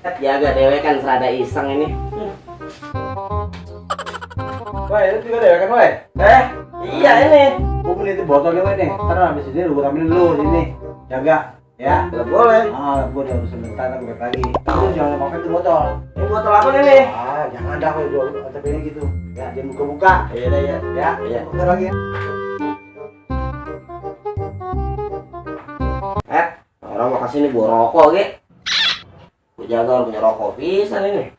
Jaga dewe kan serada iseng ini. Wah, itu juga dewe kan, weh? Iya ini. Gua beli itu botolnya, weh nih. Ntar habis ini gua ambilin dulu sini. Jaga, ya. Gak boleh. Gua udah sebentar lagi balik lagi. Lu jangan pakai itu botol. Ini botol apa nih? Jangan dah, weh. Gua tapi ini gitu. Ya, jangan buka-buka. Iya dah ya. Ya. Bentar lagi. Orang mau kasih ini gua rokok, Ge. Gua jaga orang punya rokok pisan ini.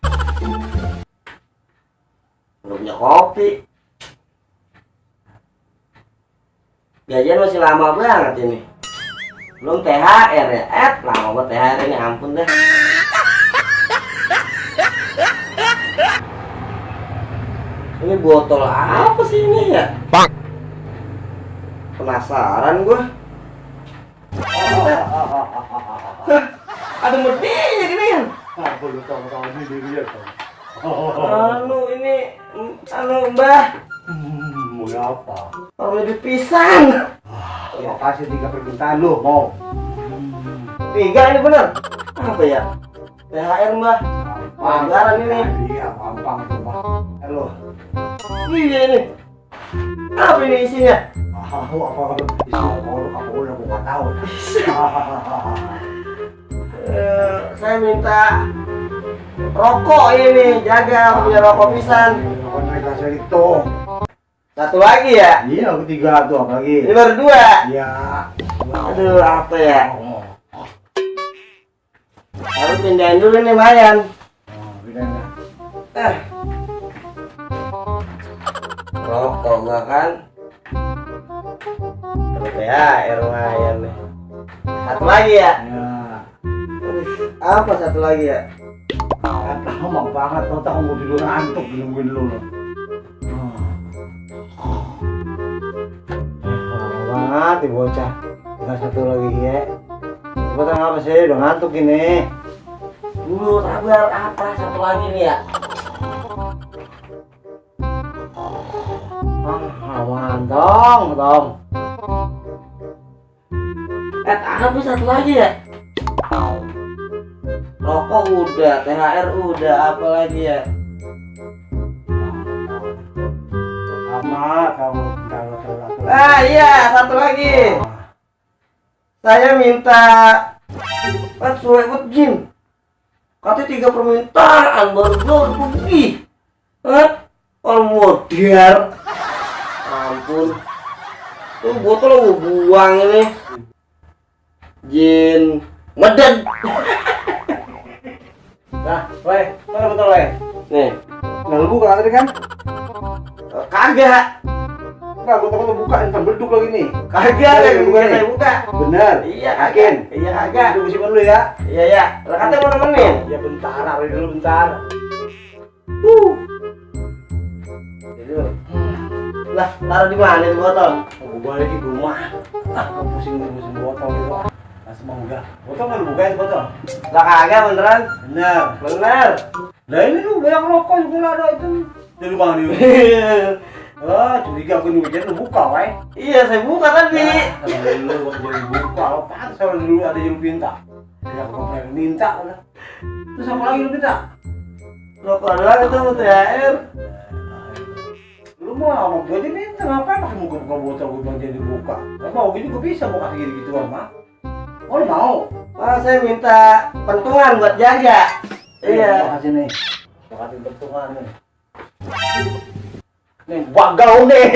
Udah punya kopi. Gajian masih lama banget ini. Belum THR ya. Lama banget THR ini, ampun deh. Ini botol apa sih ini ya? Bang. Penasaran gua. Ada medinya gini kan? Boleh tahu ini dia kan. Anu Mbah. Mau apa? Mau lebih pisang. Ya kasih 3 permintaan lu, mau. 3 ini bener. Apa ya? THR Mbah. Anggaran ini. Iya, gampang itu, Pak. Halo. Iya ini. Apa ini isinya? Apa isinya? Udah gua tahu. Saya minta rokok ini, jaga punya rokok pisan. Rokok kasih itu. Satu lagi ya? Iya, ketiga tuh apa lagi? Ini baru 2. Iya. Aduh, apa ya? Harus pindahin dulu nih, Mayan. Pindahin. Rokok gua kan. Terus THR Mayan nih. Satu lagi ya? Ya. Apa satu lagi ya? Lama banget, tau mau tidur ngantuk nungguin lu. Banget nih bocah. Tinggal satu lagi ya. Bocah apa sih? Udah ngantuk ini. Dulu sabar, apa satu lagi nih ya? Aman dong. Apa satu lagi ya? Rokok udah, THR udah, apa lagi ya? Sama kamu kalau Iya, satu lagi. Saya minta suruh ikut gym. Katanya 3 permintaan baru gue pergi. Modern. Ampun. Tuh botol gue buang ini. Jin meded. Nah, weh, mana betul weh? Nih, Nah, lu buka tadi kan? kagak. Enggak, gua takut lu buka entar beleduk lagi nih. Kagak yang bukan saya buka. Bener. Iya, yakin? Iya, kagak. Tunggu simpan dulu ya. Iya, ya. Lah katanya mau nemenin. Ya bentar, awal dulu bentar. Lah, taruh di mana nih botol? Gua balik ke rumah. Pusing botol gitu. Langsung mau enggak. Botol enggak lu bukain botol. Lah kagak beneran? Bener. Lah ini lu banyak rokok juga ada itu. Dari mana nih? Curiga aku nih lu buka, weh. Iya, saya buka tadi. Kalau lu jadi buka, apa kalau dulu ada yang minta? Ya aku pengen minta lah. Terus apa lagi lu minta? Rokok doang itu THR. Lu mau sama gue aja minta, ngapain pakai buka botol gue bilang jadi buka? Gak mau gue juga bisa mau kasih gitu-gituan mah. Oh lu mau? Saya minta pentungan buat jaga. Iya. Makasih nih. Makasih pentungan nih. Nih bagau nih.